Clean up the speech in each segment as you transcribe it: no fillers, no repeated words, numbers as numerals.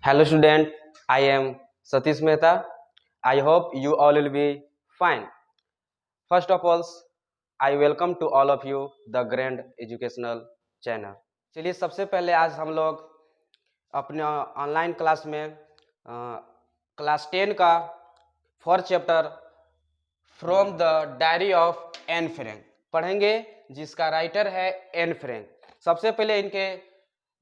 Hello student, I am Satish Mehta. I hope you all will be fine. First of all, I welcome to all of you the Grand Educational Channel. चलिए सबसे पहले आज हम लोग अपने online class में class 10 का 4th chapter from the diary of Anne Frank पढ़ेंगे, जिसका राइटर है एन फ्रैंक। सबसे पहले इनके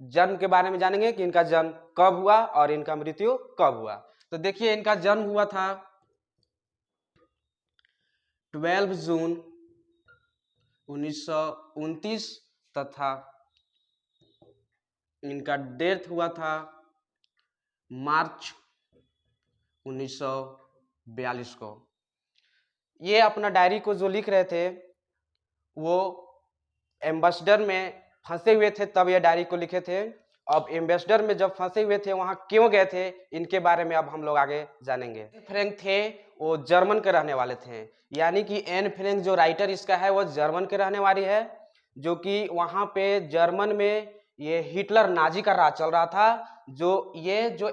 जन्म के बारे में जानेंगे कि इनका जन्म कब हुआ और इनका मृत्यु कब हुआ। तो देखिए, इनका जन्म हुआ था 12 जून 1929 तथा इनका डेथ हुआ था मार्च 1942 को। ये अपना डायरी को जो लिख रहे थे वो एम्बेसडर में फंसे हुए थे, तब ये डायरी को लिखे थे। अब एम्बेसडर में जब फंसे हुए थे वहां क्यों गए थे, इनके बारे में अब हम लोग आगे जानेंगे। फ्रैंक थे वो जर्मन के रहने वाले थे, यानी कि एन फ्रैंक जो राइटर इसका है वो जर्मन के रहने वाली है, जो कि वहां पे जर्मन में ये हिटलर नाजी का राज चल रहा था। जो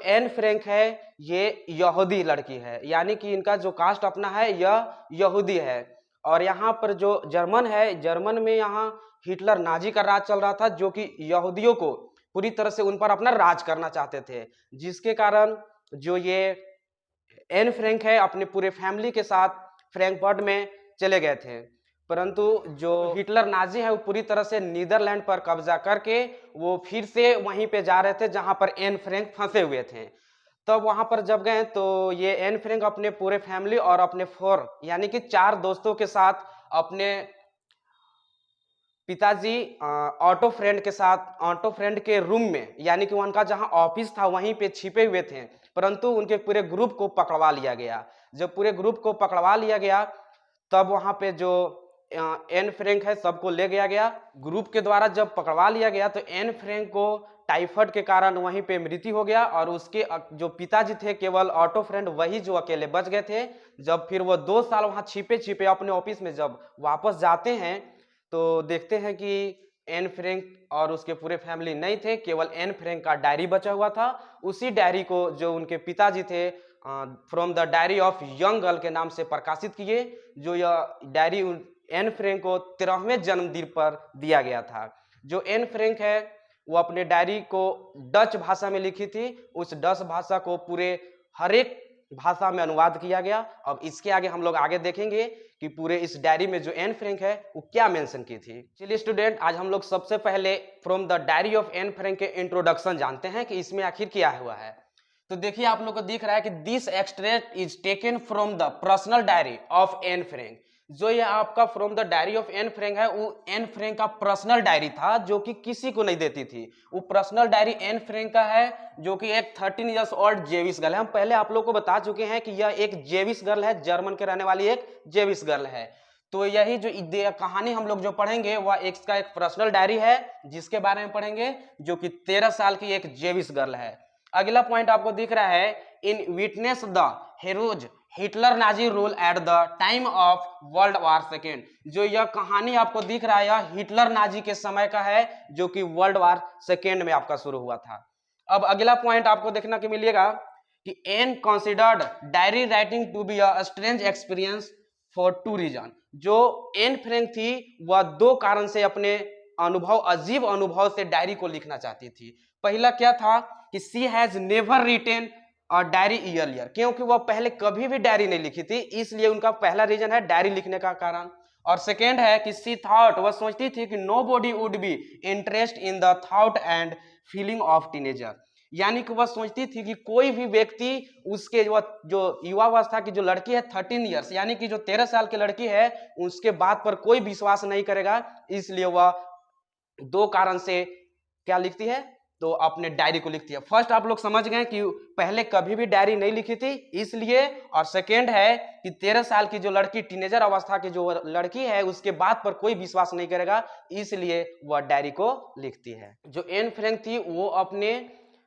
एन फ्रैंक है ये यहूदी लड़की है, यानी कि इनका जो कास्ट अपना है यह यहूदी है। और यहाँ पर जो जर्मन है, जर्मन में यहाँ हिटलर नाजी का राज चल रहा था, जो कि यहूदियों को पूरी तरह से उन पर अपना राज करना चाहते थे, जिसके कारण जो ये एन फ्रैंक है अपने पूरे फैमिली के साथ फ्रैंकफर्ट में चले गए थे। परंतु जो हिटलर नाजी है वो पूरी तरह से नीदरलैंड पर कब्जा करके वो फिर से वहीं पे जा रहे थे जहां पर एन फ्रैंक फंसे हुए थे। तब वहां पर जब गए तो ये एन फ्रैंक अपने पूरे फैमिली और अपने 4 यानी कि 4 दोस्तों के साथ अपने पिताजी ऑटो फ्रेंड के साथ ऑटो फ्रेंड के रूम में, यानी कि उनका जहां ऑफिस था वहीं पे छिपे हुए थे। परंतु उनके पूरे ग्रुप को पकड़वा लिया गया। जब पूरे ग्रुप को पकड़वा लिया गया तब वहां पे जो एन फ्रैंक है सबको ले गया गया। ग्रुप के द्वारा जब पकड़वा लिया गया तो एन फ्रैंक को टाइफाइड के कारण वहीं पे मृत्यु हो गया, और उसके जो पिताजी थे केवल ऑटो फ्रेंड वही जो अकेले बच गए थे। जब फिर वो 2 साल वहां छिपे छिपे अपने ऑफिस में जब वापस जाते हैं तो देखते हैं कि एन फ्रैंक और उसके पूरे फैमिली नहीं थे, केवल एन फ्रैंक का डायरी बचा हुआ था। उसी डायरी को जो उनके पिताजी थे from the diary of young girl के नाम से प्रकाशित किए, जो यह डायरी एन फ्रैंक को 13वें जन्मदिन पर दिया गया था। जो एन फ्रैंक है वो अपने डायरी को डच भाषा में लिखी थी। उस डच भाषा को पूरे हर एक भाषा में अनुवाद किया गया। अब इसके आगे हम लोग आगे देखेंगे कि पूरे इस डायरी में जो एन फ्रैंक है वो क्या मेंशन की थी। चलिए स्टूडेंट, आज हम लोग सबसे पहले from the diary of Anne Frank के इंट्रोडक्शन जानते हैं कि इसमें आखिर क्या हुआ है। तो देखिए, आप लोग को दिख रहा है कि this extract is taken from the personal diary of Anne Frank. जो ये आपका from the diary of N Frank है वो एन फ्रैंक का पर्सनल डायरी था, जो कि किसी को नहीं देती थी। वो पर्सनल डायरी एन फ्रैंक का है, जो कि एक 13 इयर्स ओल्ड जेविश गर्ल है। हम पहले आप लोग को बता चुके हैं कि यह एक जेविश गर्ल है, जर्मन के रहने वाली एक जेविश गर्ल है। तो यही जो कहानी हम लोग जो पढ़ेंगे वह इसका एक पर्सनल डायरी है, जिसके बारे में पढ़ेंगे, जो कि 13 साल की एक जेविश गर्ल है। अगला पॉइंट आपको दिख रहा है, in witness the heroes Hitler Nazi rule at the time of world war second. जो यह कहानी आपको दिख रहा है यह हिटलर नाजी के समय का है, जो कि वर्ल्ड वार सेकेंड में आपका शुरू हुआ था। अब अगला पॉइंट आपको देखना कि मिलेगा कि Anne considered diary writing to be a strange experience for 2 reason. जो एन फ्रैंक थी वह 2 कारण से अपने अनुभव, अजीब अनुभव से डायरी को लिखना चाहती थी। पहला क्या था कि सी हैज नेवर रिटेन और डायरी ईयरलियर, क्योंकि वह पहले कभी भी डायरी नहीं लिखी थी, इसलिए उनका पहला रीजन है डायरी लिखने का कारण। और सेकेंड है कि सी थॉट, वह सोचती थी कि nobody would be interest in the thought and feeling of teenager. यानी कि वह सोचती थी कि कोई भी व्यक्ति उसके जो युवावस्था की जो लड़की है 13 इयर्स यानी कि जो 13 साल की लड़की है उसके बात पर कोई विश्वास नहीं करेगा, इसलिए वह 2 कारण से क्या लिखती है, तो अपने डायरी को लिखती है। फर्स्ट आप लोग समझ गए कि पहले कभी भी डायरी नहीं लिखी थी इसलिए, और सेकेंड है कि 13 साल की जो लड़की, टीनेजर अवस्था की जो लड़की है उसके बात पर कोई विश्वास नहीं करेगा, इसलिए वह डायरी को लिखती है। जो एन फ्रैंक थी वो अपने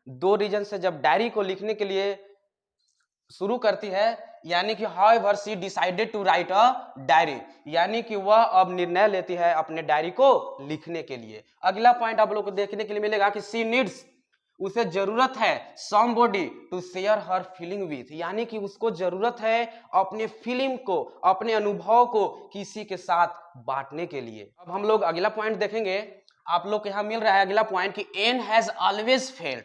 2 रीजन से जब डायरी को लिखने के लिए शुरू करती है, यानी कि however she decided to write a diary, यानी कि वह अब निर्णय लेती है अपने डायरी को लिखने के लिए। अगला पॉइंट आप लोग को देखने के लिए मिलेगा कि शी नीड्स, उसे जरूरत है somebody to share her feeling with, यानी कि उसको जरूरत है अपने फीलिंग को, अपने अनुभव को किसी के साथ बांटने के लिए। अब हम लोग अगला पॉइंट देखेंगे। आप लोग को यहाँ मिल रहा है अगला पॉइंट कि एन हैज ऑलवेज फेल्ट,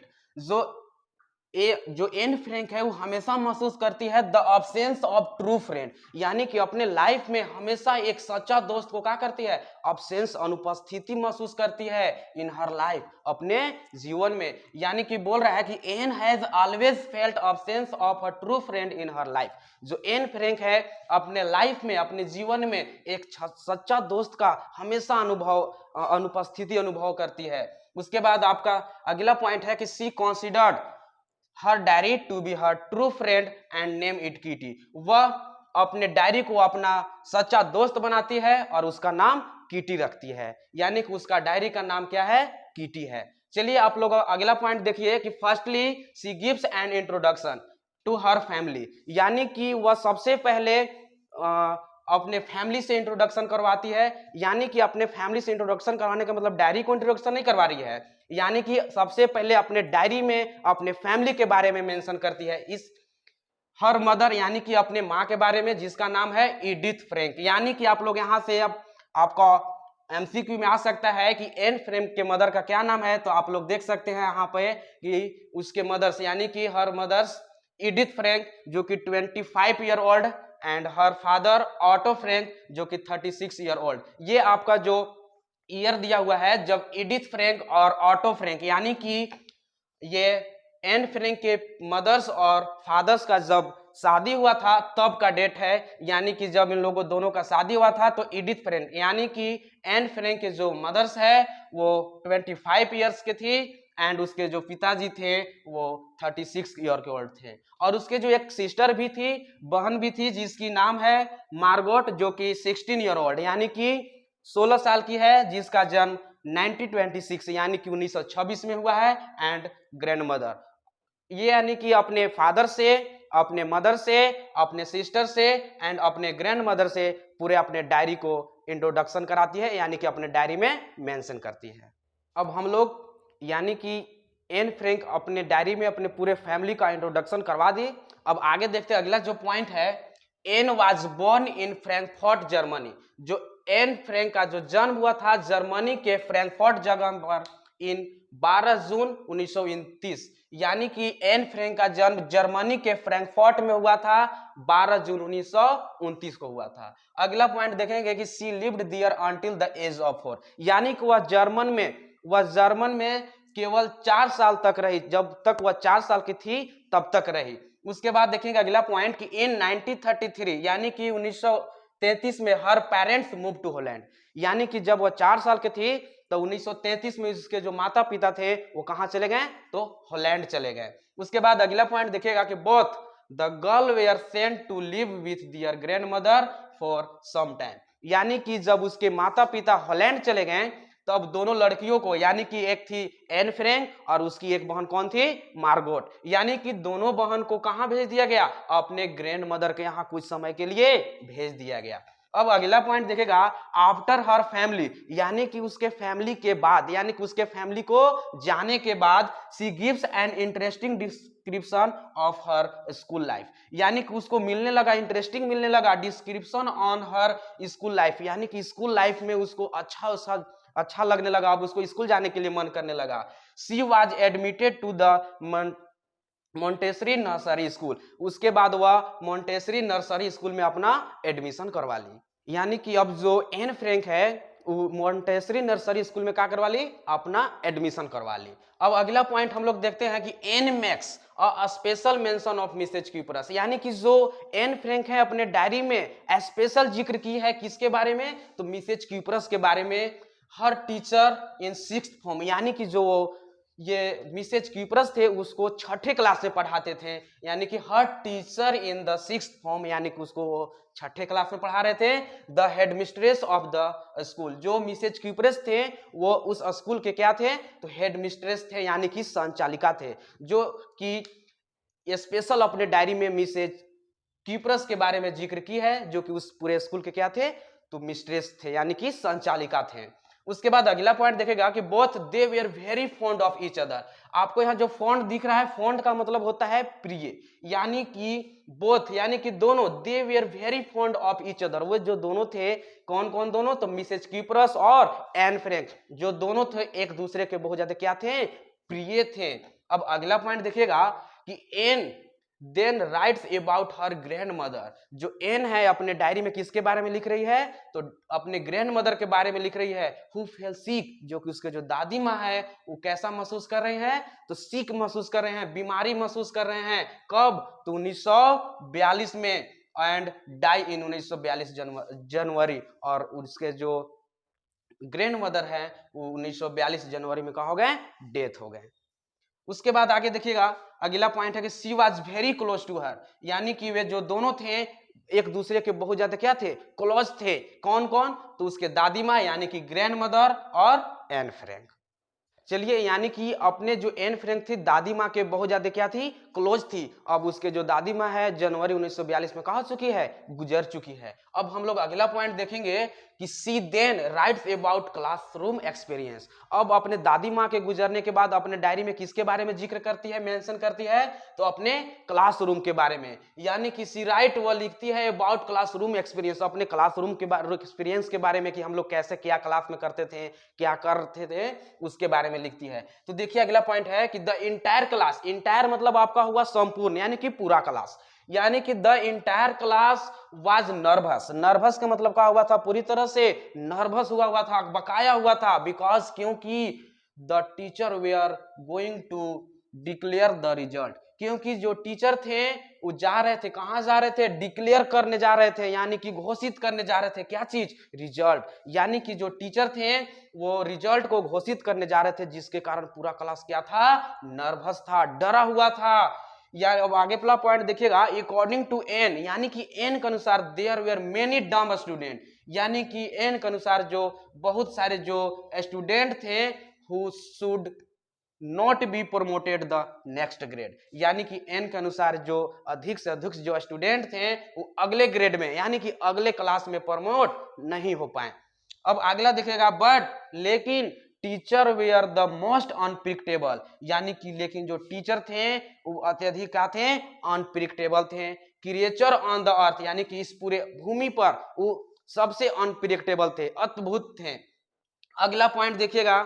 जो एन फ्रैंक है वो हमेशा महसूस करती है the absence of true friend, यानी कि अपने लाइफ में हमेशा एक सच्चा दोस्त को क्या करती है, अब्सेंस, अनुपस्थिति महसूस करती है इन हर लाइफ, अपने जीवन में। यानी कि बोल रहा है कि Anne has always felt absence of a true friend in her life. जो एन फ्रैंक है अपने लाइफ में, अपने जीवन में एक सच्चा दोस्त का हमेशा अनुपस्थिति अनुभव करती है। उसके बाद आपका अगला पॉइंट है कि she considered her diary to be her true friend and name it Kitty, वह अपने डायरी को अपना सच्चा दोस्त बनाती है और उसका नाम कीटी रखती है, यानी कि उसका डायरी का नाम क्या है, कीटी है। चलिए आप लोग अगला पॉइंट देखिए कि firstly she gives an introduction to her family, यानी कि वह सबसे पहले अपने फैमिली से इंट्रोडक्शन करवाती है। यानी कि अपने फैमिली से इंट्रोडक्शन करवाने का मतलब डायरी को इंट्रोडक्शन नहीं करवा रही है, यानी कि सबसे पहले अपने डायरी में अपने फैमिली के बारे में मेंशन करती है। इस हर मदर यानी कि अपने माँ के बारे में, जिसका नाम है एडिथ फ्रैंक। यानी कि आप लोग यहाँ से अब आपका एमसीक्यू में आ सकता है कि एन फ्रैंक के मदर का क्या नाम है, तो आप लोग देख सकते हैं यहाँ पे कि उसके मदर्स, यानी कि हर मदर्स एडिथ फ्रैंक जो कि 25 year old and her father auto Frank जो कि 36 ईयर ओल्ड। ये आपका जो ईयर दिया हुआ है जब एडिथ फ्रैंक और ऑटो फ्रैंक, यानी कि ये एन फ्रैंक के मदर्स और फादर्स का जब शादी हुआ था तब का डेट है, यानी कि जब इन लोगों दोनों का शादी हुआ था तो एडिथ फ्रैंक यानी कि एन फ्रैंक के जो मदर्स है वो 25 ईयर्स के थी एंड उसके जो पिताजी थे वो 36 ईयर के ओल्ड थे। और उसके जो एक सिस्टर भी थी, बहन भी थी, जिसकी नाम है मार्गोट जो कि 16 ईयर ओल्ड यानी कि 16 साल की है, जिसका जन्म 1926 यानी कि 1926 में हुआ है। एंड ग्रैंड मदर, ये यानी कि अपने फादर से, अपने मदर से, अपने सिस्टर से एंड अपने ग्रैंड मदर से पूरे अपने डायरी को इंट्रोडक्शन कराती है, यानी कि अपने डायरी में मेंशन करती है। अब हम लोग यानी कि एन फ्रैंक अपने डायरी में अपने पूरे फैमिली का इंट्रोडक्शन करवा दी। अब आगे देखते हैं अगला जो पॉइंट है, Anne was born in Frankfurt Germany. जो एन फ्रैंक का जो जन्म हुआ था जर्मनी के फ्रैंकफर्ट जगह पर इन 12 जून 1929, यानी कि एन फ्रैंक का जन्म जर्मनी के फ्रैंकफर्ट में हुआ था 12 जून 1929 को हुआ था। अगला पॉइंट देखेंगे कि she lived there until the age of 4, यानी कि वह जर्मन में केवल 4 साल तक रही, जब तक वह 4 साल की थी तब तक रही। उसके बाद देखेंगे अगला पॉइंट कि इन 1933 यानी कि 1933 में हर पेरेंट्स मूव टू हॉलैंड, यानी कि जब वह 4 साल के थी तो 1933 में उसके जो माता पिता थे वो कहां चले गए, तो हॉलैंड चले गए। उसके बाद अगला पॉइंट देखिएगा कि both the girl were sent to live with their grandmother for some time, यानी कि जब उसके माता पिता हॉलैंड चले गए तब दोनों लड़कियों को, यानी कि एक थी एन फ्रैंक और उसकी एक बहन कौन थी, मार्गोट, यानी कि दोनों बहन को कहां भेज दिया गया, अपने ग्रैंड मदर के यहाँ कुछ समय के लिए भेज दिया गया। अब अगला पॉइंट देखेगा आफ्टर हर फैमिली, यानी कि उसके फैमिली के बाद, यानी कि उसके फैमिली को जाने के बाद she gives an interesting description of her school life, यानी कि उसको मिलने लगा, इंटरेस्टिंग मिलने लगा description on her school life, यानी कि स्कूल लाइफ में उसको अच्छा लगने लगा, अब उसको स्कूल जाने के लिए मन करने लगा। She was admitted to the Montessori nursery school, उसके बाद वह मोंटेसरी नर्सरी स्कूल में अपना एडमिशन करवा ली, यानी कि अब जो एन फ्रैंक है मोंटेसरी नर्सरी स्कूल में क्या करवा ली, अपना एडमिशन करवा ली। अब अगला पॉइंट हम लोग देखते हैं कि Anne makes a special mention of Mrs Kuperus, यानी कि जो एन फ्रैंक है अपने डायरी में स्पेशल जिक्र की है किसके बारे में, तो मिसेज क्यूपरस के बारे में। हर टीचर इन 6th फॉर्म, यानी कि जो ये मिसेज क्यूपरस थे उसको 6ठे क्लास से पढ़ाते थे, यानी कि her teacher in the 6th form, यानी कि उसको 6ठे क्लास में पढ़ा रहे थे। The headmistress of the school, जो मिसेज क्यूपरस थे वो उस स्कूल के क्या थे, तो हेडमिस्ट्रेस थे, यानी कि संचालिका थे, जो कि स्पेशल अपने डायरी में मिसेज क्यूपरस के बारे में जिक्र की है, जो कि उस पूरे स्कूल के क्या थे, तो मिस्ट्रेस थे, यानी कि संचालिका थे। उसके बाद अगला पॉइंट देखेगा कि both they were very fond of each other. आपको यहाँ जो फॉन्ड दिख रहा है, फॉन्ड का मतलब होता है प्रिय, यानी कि बोथ यानी कि दोनों, they were very fond of each other, वो जो दोनों थे, कौन कौन दोनों, तो मिसेज कीपरस और एन फ्रैंक, जो दोनों थे एक दूसरे के बहुत ज्यादा क्या थे, प्रिय थे। अब अगला पॉइंट देखिएगा कि Anne then writes about her grandmother. जो एन है अपने डायरी में किसके बारे में लिख रही है, तो अपने ग्रैंड मदर के बारे में लिख रही है, हु फेल सिक, जो कि उसके जो दादी माँ है वो कैसा महसूस कर रहे हैं, तो सिक महसूस कर रहे हैं, बीमारी महसूस कर रहे हैं। कब, तो 1942 में, एंड डाई इन 1942 जनवरी, और उसके जो ग्रैंड मदर है वो 1942 जनवरी में कहा हो गए, डेथ हो गए। उसके बाद आगे देखिएगा अगला पॉइंट है कि she was very close to her, यानी कि वे जो दोनों थे एक दूसरे के बहुत ज्यादा क्या थे, क्लोज थे। कौन कौन, तो उसके दादी माँ यानी कि ग्रैंड मदर और एन फ्रैंक। चलिए, यानी कि अपने जो एन फ्रैंक थी दादी माँ के बहुत ज्यादा क्या थी, क्लोज थी। अब उसके जो दादी माँ है जनवरी 1942 में कहा चुकी है, गुजर चुकी है। अब हम लोग अगला पॉइंट देखेंगे कि she then writes about classroom experience. अब अपने दादी माँ के गुजरने के बाद अपने डायरी में किसके बारे में जिक्र करती है, मेंशन करती है, तो अपने क्लासरूम के बारे में, यानी कि सी राइट, वो लिखती है अबाउट क्लासरूम एक्सपीरियंस, अपने क्लासरूम के एक्सपीरियंस के बारे में, कि हम लोग कैसे क्या क्लास में करते थे, क्या करते थे, उसके बारे में लिखती है। तो देखिए अगला पॉइंट है कि द इंटायर क्लास, इंटायर मतलब आपका हुआ संपूर्ण, यानी कि पूरा क्लास, यानी कि the entire class was nervous. Nervous का मतलब क्या हुआ था, पूरी तरह से नर्वस हुआ था, बकाया हुआ था, बिकॉज, क्योंकि the teacher they are going to declare the result, क्योंकि जो टीचर थे वो जा रहे थे, कहां जा रहे थे, डिक्लेयर करने जा रहे थे, यानी कि घोषित करने जा रहे थे, क्या चीज, रिजल्ट। यानी कि जो टीचर थे वो रिजल्ट को घोषित करने जा रहे थे, जिसके कारण पूरा क्लास क्या था, नर्वस था, डरा हुआ था। या अब आगे वाला पॉइंट देखिएगा, अकॉर्डिंग टू एन, यानी कि एन के अनुसार देयर वेर मेनी डम स्टूडेंट, यानी कि एन के अनुसार जो बहुत सारे जो स्टूडेंट थे who should not be promoted the next grade, यानी कि एन के अनुसार जो अधिक से अधिक जो स्टूडेंट थे वो अगले ग्रेड में, यानी कि अगले क्लास में प्रमोट नहीं हो पाए। अब अगला देखेगा, बट, लेकिन teacher were the most unpredictable, यानी कि लेकिन जो टीचर थे वो अत्यधिक क्या थे, अनप्रिडिक्टेबल थे। क्रिएचर ऑन द अर्थ, यानी कि इस पूरे भूमि पर वो सबसे अनप्रिडिक्टेबल थे, अद्भुत थे। अगला पॉइंट देखिएगा,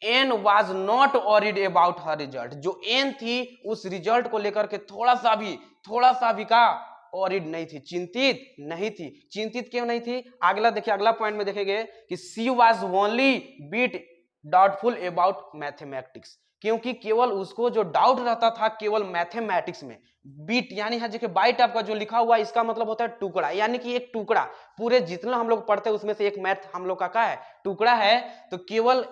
Anne was not worried about her result, जो एन थी उस रिजल्ट को लेकर के थोड़ा सा भी का वरीड नहीं थी, चिंतित नहीं थी। चिंतित क्यों नहीं थी, अगला देखिए, अगला पॉइंट में देखेंगे कि she was only bit doubtful about mathematics, क्योंकि केवल उसको जो डाउट रहता था केवल मैथमेटिक्स में। बीट यानी है देखिए, बाइट आपका जो लिखा हुआ इसका मतलब होता है टुकड़ा, यानी कि एक टुकड़ा, पूरे जितना हम लोग पढ़ते हैं उसमें से एक मैथ हम लोग का क्या है, टुकड़ा है। तो केवल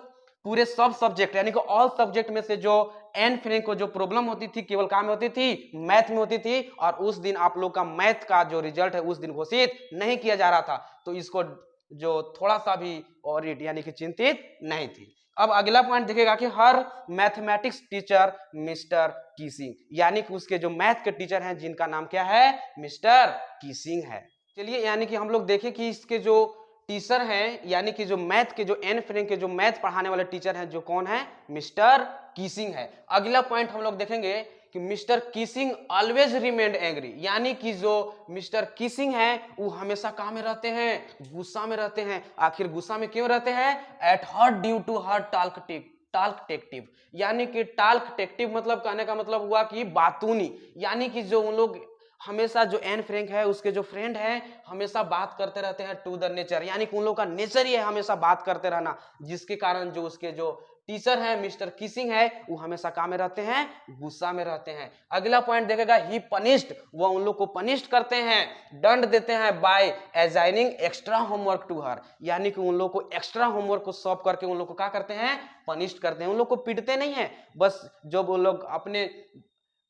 पूरे सब सब्जेक्ट यानी कि ऑल सब्जेक्ट में से जो एन फ्रैंक को जो प्रॉब्लम होती थी केवल काम में होती थी, मैथ में होती थी, और उस दिन आप लोग का मैथ का जो रिजल्ट है उस दिन घोषित नहीं किया जा रहा था, तो इसको जो थोड़ा सा भी ऑरिड यानी कि चिंतित नहीं थी। अब अगला पॉइंट देखेगा कि हर मैथमेटिक्स टीचर मिस्टर कीसिंग, यानी कि उसके जो मैथ के टीचर हैं जिनका नाम क्या है, मिस्टर कीसिंग है। चलिए, यानी कि हम लोग देखें कि इसके जो टीचर हैं, यानी कि जो मैथ के जो एन फ्रैंक के जो मैथ पढ़ाने वाले टीचर हैं जो कौन है, मिस्टर कीसिंग है। अगला पॉइंट हम लोग देखेंगे कि मिस्टर कीसिंग ऑलवेज रिमेंड एंग्री, यानी कि जो मिस्टर कीसिंग है वो हमेशा कहाँ में रहते हैं, गुस्सा में रहते हैं। आखिर गुस्सा में क्यों रहते हैं, at her due to her talkative, यानी कि टाल्कटेक्टिव मतलब कहने का मतलब हुआ कि बातूनी, यानी कि जो उन लोग हमेशा जो एन फ्रैंक है उसके जो फ्रेंड है हमेशा बात करते रहते हैं टू द नेचर, यानी कि उन लोग का नेचर ही है हमेशा बात करते रहना, जिसके कारण जो उसके जो टीचर है मिस्टर किसिंग है वो हमेशा काम में रहते हैं, गुस्सा में रहते हैं। अगला पॉइंट देखेगा, ही पनिश्ड, वह उन लोग को पनिश्ड करते हैं, दंड देते हैं by assigning extra homework to her, यानी कि उन लोग को एक्स्ट्रा होमवर्क को सौंप करके उन लोग को क्या करते हैं, पनिश्ड करते हैं। उन लोग को पीटते नहीं है, बस जब वो लोग अपने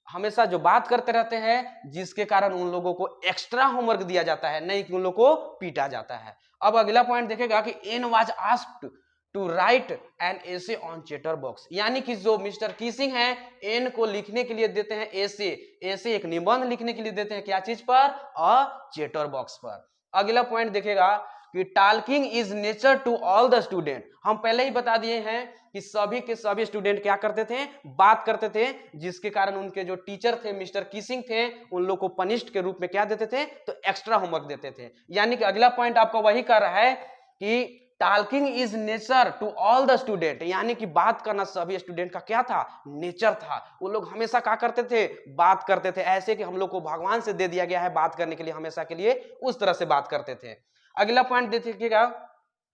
हमेशा जो बात करते रहते हैं जिसके कारण उन लोगों को एक्स्ट्रा होमवर्क दिया जाता है, नहीं कि उन लोगों को पीटा जाता है। अब अगला पॉइंट देखेगा कि Anne was asked to write an essay on chatterbox, यानी कि जो मिस्टर कीसिंग है एन को लिखने के लिए देते हैं एसे एक निबंध लिखने के लिए देते हैं, क्या चीज पर, चैटर बॉक्स पर। अगला पॉइंट देखेगा कि talking is nature to all the student. हम पहले ही बता दिए हैं कि सभी के सभी स्टूडेंट क्या करते थे, बात करते थे, जिसके कारण उनके जो टीचर थे मिस्टर किसिंग थे, उन लोग को पनिश्ड के रूप में क्या देते थे, तो एक्स्ट्रा होमवर्क देते थे। यानी कि अगला पॉइंट आपका वही कर रहा है कि talking is nature to all the student, यानी कि बात करना सभी स्टूडेंट का क्या था, नेचर था। वो लोग हमेशा क्या करते थे, बात करते थे, ऐसे कि हम लोग को भगवान से दे दिया गया है बात करने के लिए, हमेशा के लिए उस तरह से बात करते थे। अगला पॉइंट देखिएगा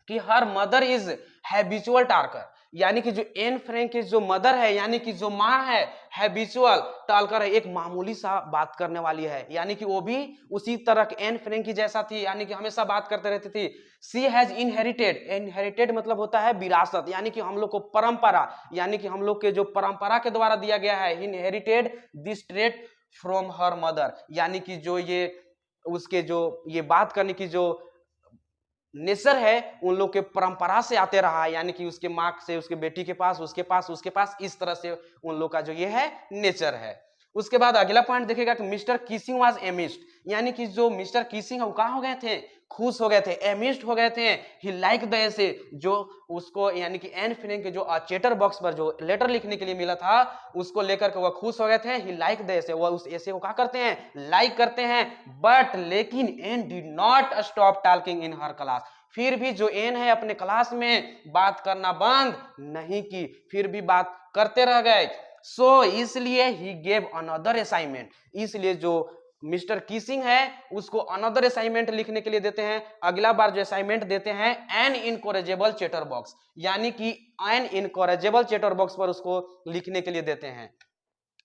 कि हर मदर इज हैबिचुअल टार्कर, यानी कि जो एन फ्रैंक की जो मदर है, यानी कि जो माँ है, हैबिचुअल टार्कर है, एक मामूली सा बात करने वाली है, यानी कि वो भी उसी तरह के एन फ्रैंक की जैसा थी, यानी कि हमेशा बात करते रहती थी। सी हैज इनहेरिटेड, इनहेरिटेड मतलब होता है विरासत, यानी कि हम लोग को परंपरा, यानी कि हम लोग के जो परंपरा के द्वारा दिया गया है, inherited this trait from her mother, यानी कि जो ये उसके जो ये बात करने की जो नेचर है उन लोग के परंपरा से आते रहा है, यानी कि उसके माँ से उसके बेटी के पास, उसके पास, उसके पास, इस तरह से उन लोग का जो ये है नेचर है। उसके बाद अगला पॉइंट देखिएगा कि मिस्टर किसिंग वाज एमिस्ड, यानी कि जो मिस्टर किसिंग है वो कहाँ हो गए थे, खुश हो गए थे, एमिस्ड हो गए थे। ही लाइक द एसे, जो उसको यानी कि एन फ्रैंक के जो चैटर बॉक्स पर जो लेटर लिखने के लिए मिला था उसको लेकर के वह खुश हो गए थे। ही लाइक द एसे, वह उस एसे को क्या करते हैं, लाइक करते हैं। बट लेकिन Anne did not stop talking in her class, फिर भी जो एन है अपने क्लास में बात करना बंद नहीं की, फिर भी बात करते रह गए। सो इसलिए ही गेव अनदर असाइनमेंट, इसलिए जो मिस्टर किसिंग है उसको अनदर असाइनमेंट लिखने के लिए देते हैं। अगला बार जो असाइनमेंट देते हैं एन इनकरेजेबल चैटर बॉक्स, यानी कि एन इनकरेजेबल चैटर बॉक्स पर उसको लिखने के लिए देते हैं।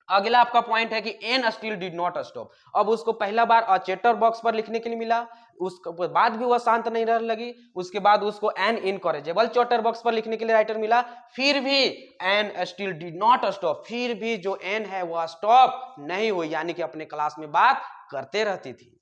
अगला आपका पॉइंट है कि Anne still did not stop, अब उसको पहला बार चैटर बॉक्स पर लिखने के लिए मिला, उसके बाद भी वह शांत नहीं रहने लगी। उसके बाद उसको एन इनकरेजेबल चैटर बॉक्स पर लिखने के लिए राइटर मिला, फिर भी Anne still did not stop, फिर भी जो एन है वह स्टॉप नहीं हुई, यानी कि अपने क्लास में बात करते रहती थी।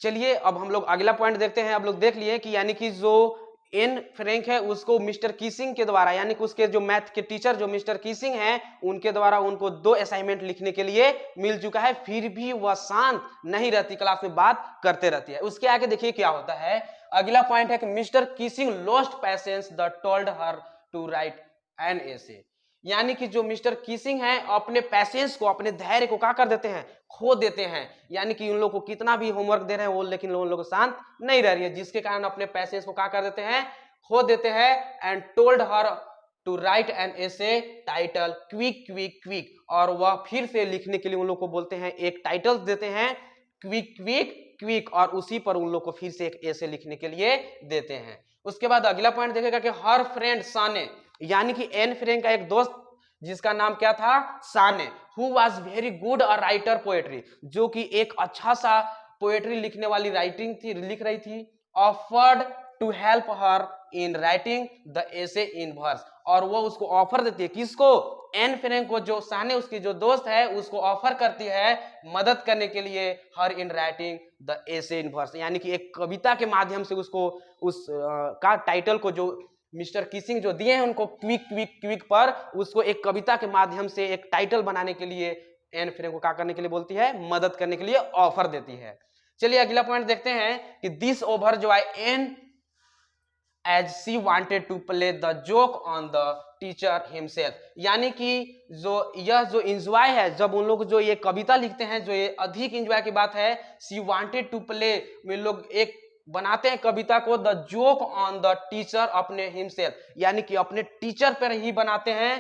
चलिए अब हम लोग अगला पॉइंट देखते हैं। अब लोग देख लिए कि यानी कि जो एन फ्रैंक है उसको मिस्टर किसिंग के द्वारा, यानी कि उसके जो मैथ के टीचर जो मिस्टर किसिंग हैं उनके द्वारा उनको 2 असाइनमेंट लिखने के लिए मिल चुका है, फिर भी वह शांत नहीं रहती, क्लास में बात करते रहती है। उसके आगे देखिए क्या होता है। अगला पॉइंट है कि Mister Keesing lost patience the told her to write an essay, यानी कि जो मिस्टर किसिंग है अपने पैशंस को, अपने धैर्य को क्या कर देते हैं, खो देते हैं, यानी कि उन लोग को कितना भी होमवर्क दे रहे हैं वो, लेकिन उन लोग शांत नहीं रह रही है, जिसके कारण अपने पैशंस को क्या कर देते हैं, खो देते हैं। And told her to write an essay title quack quack quack, और वह फिर से लिखने के लिए उन लोग को बोलते हैं, एक टाइटल देते हैं क्विक क्विक क्विक, और उसी पर उन लोग को फिर से एक एसे लिखने के लिए देते हैं। उसके बाद अगला पॉइंट देखेगा कि हर फ्रेंड साने, यानी कि एन फ्रैंक का एक दोस्त जिसका नाम क्या था, Sanne, who was very good a writer poetry, जो कि एक अच्छा सा पोएट्री लिखने वाली राइटिंग थी, लिख रही थी, offered to help her in writing the essay in verse, और वो उसको ऑफर देती है, किसको, एन फ्रैंक को, जो साने उसकी जो दोस्त है उसको ऑफर करती है मदद करने के लिए her in writing the essay in verse, यानी कि एक कविता के माध्यम से उसको उस का टाइटल को जो मिस्टर किसिंग जो दिए हैं उनको क्विक क्विक क्विक पर, उसको एक कविता के माध्यम से एक टाइटल बनाने के लिए एन फ्रैंक को क्या करने के लिए बोलती है, मदद करने के लिए ऑफर देती है। चलिए अगला पॉइंट देखते हैं कि दिस ओवर जो है an as she wanted to play the joke on the teacher himself, यानी कि यह जो इंजॉय है, जब उन लोग जो ये कविता लिखते हैं, जो ये अधिक इंजॉय की बात है, सी वांटेड टू प्ले में लोग एक बनाते हैं कविता को, the joke on the teacher अपने हिमसेल्फ, यानी कि अपने टीचर पर ही बनाते हैं,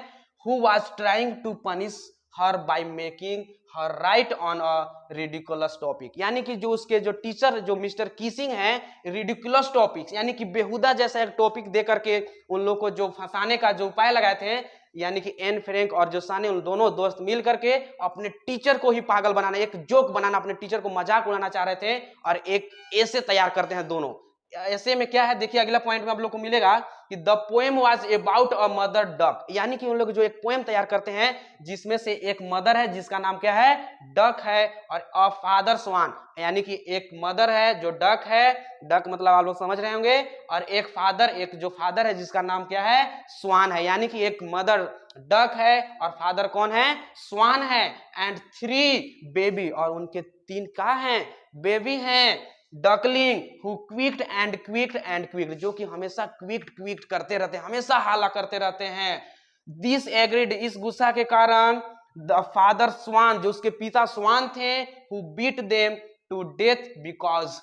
who was trying to punish her by making her write on a ridiculous topic, यानी कि जो उसके जो टीचर जो मिस्टर किसिंग है, रिडिकुलस टॉपिक्स यानी कि बेहुदा जैसा एक टॉपिक दे करके उन लोग को जो फंसाने का जो उपाय लगाए थे, यानी कि एन फ्रैंक और जो साने, उन दोनों दोस्त मिल करके अपने टीचर को ही पागल बनाना, एक जोक बनाना, अपने टीचर को मजाक उड़ाना चाह रहे थे, और एक ऐसे तैयार करते हैं दोनों। ऐसे में क्या है, देखिए अगला पॉइंट में आप लोग को मिलेगा कि the poem was about a mother duck, यानी कि उन लोग जो एक पोएम तैयार करते हैं जिसमें से एक मदर है जिसका नाम क्या है, डक है, और अ फादर स्वान, यानी कि एक मदर है जो डक है, डक मतलब आप लोग समझ रहे होंगे, और एक फादर, एक जो फादर है जिसका नाम क्या है, स्वान है, यानी कि एक मदर डक है और फादर कौन है, स्वान है, एंड 3 बेबी, और उनके 3 का है, बेबी हैं, डकलिंग हु क्विक्ड एंड क्विक्ड एंड क्विक्ड, जो कि हमेशा क्विक्ड क्विक्ड करते रहते हैं, हमेशा हाला करते रहते हैं। दिस एग्रीड, इस गुस्सा के कारण द फादर स्वान, जो उसके पिता स्वान थे, who beat them to death because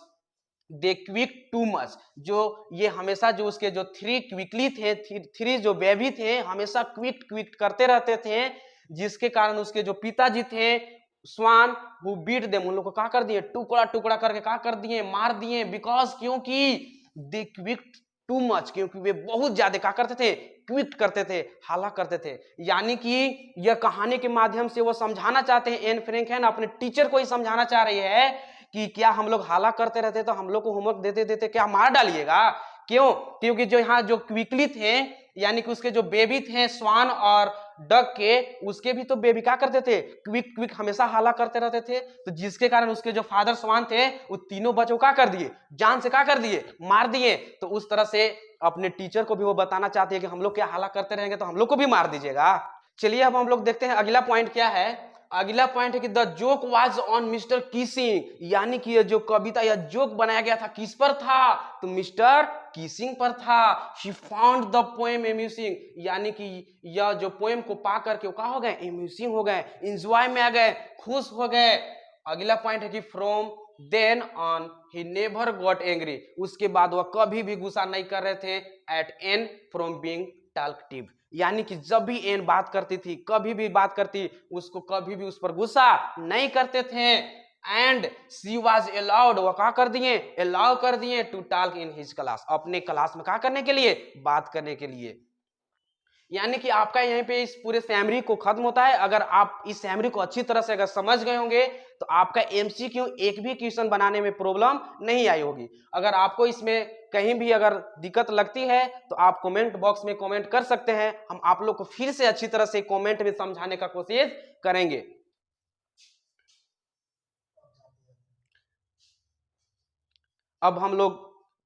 they quack too much, जो ये हमेशा जो उसके जो थ्री क्विकली थे, थ्री जो बेबी थे, हमेशा क्विक क्विक करते रहते थे, जिसके कारण उसके जो पिताजी थे स्वान हु बीट देम, उन लोग को क्या कर दिए, टुकड़ा टुकड़ा करके क्या कर दिए, मार दिए। बिकॉज, क्योंकि दे क्विक टू मच, क्योंकि वे बहुत ज्यादा क्या करते थे, क्विक करते थे, हाला करते थे। यानी कि यह कहानी के माध्यम से वो समझाना चाहते हैं, एन फ्रैंक है ना, अपने टीचर को ही समझाना चाह रही है कि क्या हम लोग हाला करते रहते तो हम लोग को होमवर्क देते देते क्या मार डालिएगा? क्यों? क्योंकि जो यहाँ जो क्विकली थे, यानी कि उसके जो बेबी थे स्वान और डक के, उसके भी तो बेबी क्या करते थे, क्विक क्विक हमेशा हाला करते रहते थे। तो जिसके कारण उसके जो फादर स्वान थे, वो तीनों बच्चों क्या कर दिए, जान से क्या कर दिए, मार दिए। तो उस तरह से अपने टीचर को भी वो बताना चाहते हैं कि हम लोग क्या हाला करते रहेंगे तो हम लोग को भी मार दीजिएगा। चलिए अब हम लोग देखते हैं अगला पॉइंट क्या है। अगला पॉइंट है कि the joke was on mister Keesing, यानी कि ये जो कविता या जोक बनाया गया था किस पर था, तो मिस्टर किसिंग पर था। She found the poem amusing, यानी कि यह जो पोएम को पा करके वो क्या हो गए, एम्यूजिंग हो गए, एंजॉय में आ गए, खुश हो गए। अगला पॉइंट है कि from then on he never got angry, उसके बाद वह कभी भी गुस्सा नहीं कर रहे थे। एट एन फ्रॉम बीइंग टॉल्केटिव, यानी कि जब भी एन बात करती थी, कभी भी बात करती, उसको कभी भी उस पर गुस्सा नहीं करते थे। एंड शी वाज अलाउड, वो क्या कर दिए, अलाउ कर दिए to talk in his class, अपने क्लास में क्या करने के लिए, बात करने के लिए। यानी कि आपका यहीं पे इस पूरे सैमरी को खत्म होता है। अगर आप इस सैमरी को अच्छी तरह से अगर समझ गए होंगे तो आपका एमसीक्यू एक भी क्वेश्चन बनाने में प्रॉब्लम नहीं आई होगी। अगर आपको इसमें कहीं भी अगर दिक्कत लगती है तो आप कमेंट बॉक्स में कमेंट कर सकते हैं, हम आप लोग को फिर से अच्छी तरह से कमेंट में समझाने का कोशिश करेंगे। अब हम लोग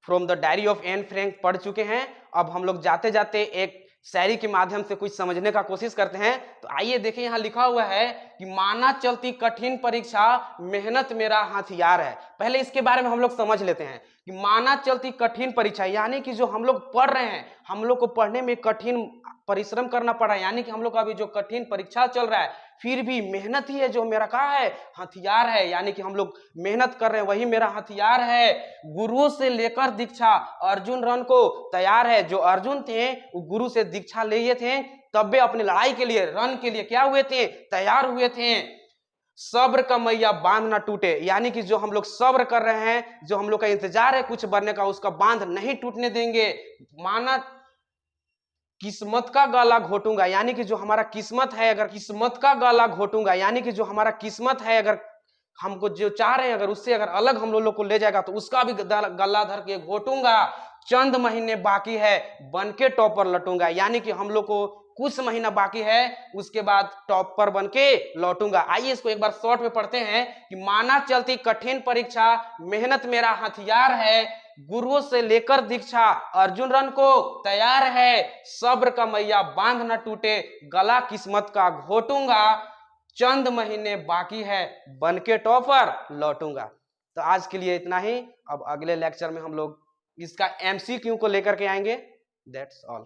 from the diary of Anne Frank पढ़ चुके हैं। अब हम लोग जाते जाते एक शायरी के माध्यम से कुछ समझने का कोशिश करते हैं। तो आइए देखें, यहाँ लिखा हुआ है कि माना चलती कठिन परीक्षा, मेहनत मेरा हथियार है। पहले इसके बारे में हम लोग समझ लेते हैं कि माना चलती कठिन परीक्षा, यानी कि जो हम लोग पढ़ रहे हैं, हम लोग को पढ़ने में कठिन परिश्रम करना पड़ा है, यानी कि हम लोग का अभी जो कठिन परीक्षा चल रहा है, फिर भी मेहनत ही है जो मेरा क्या है, हथियार है। यानी कि हम लोग मेहनत कर रहे हैं, वही मेरा हथियार है। गुरु से लेकर दीक्षा, अर्जुन रन को तैयार है। जो अर्जुन थे वो गुरु से दीक्षा लिए थे, तब वे अपनी लड़ाई के लिए, रन के लिए क्या हुए थे, तैयार हुए थे। सब्र का मैया बांध ना टूटे, यानी कि जो हम लोग सब्र कर रहे हैं, जो हम लोग का इंतजार है कुछ बनने का, उसका बांध नहीं टूटने देंगे। माना किस्मत का गला घोटूंगा, यानी कि जो हमारा किस्मत है, अगर किस्मत का गला घोटूंगा, यानी कि जो हमारा किस्मत है, अगर हमको जो चाह रहे हैं अगर उससे अगर अलग हम लोग को ले जाएगा तो उसका भी गला धर के घोटूंगा। चंद महीने बाकी है, बन के टॉपर लौटूंगा, यानी कि हम लोग को कुछ महीना बाकी है, उसके बाद टॉपर बन के लौटूंगा। आइए इसको एक बार शॉर्ट में पढ़ते हैं कि माना चलती कठिन परीक्षा, मेहनत मेरा हथियार है। गुरुओं से लेकर दीक्षा, अर्जुन रन को तैयार है। सब्र का मैया बांध न टूटे, गला किस्मत का घोटूंगा। चंद महीने बाकी है, बन के टॉपर लौटूंगा। तो आज के लिए इतना ही। अब अगले लेक्चर में हम लोग इसका एमसीक्यू को लेकर के आएंगे। That's all.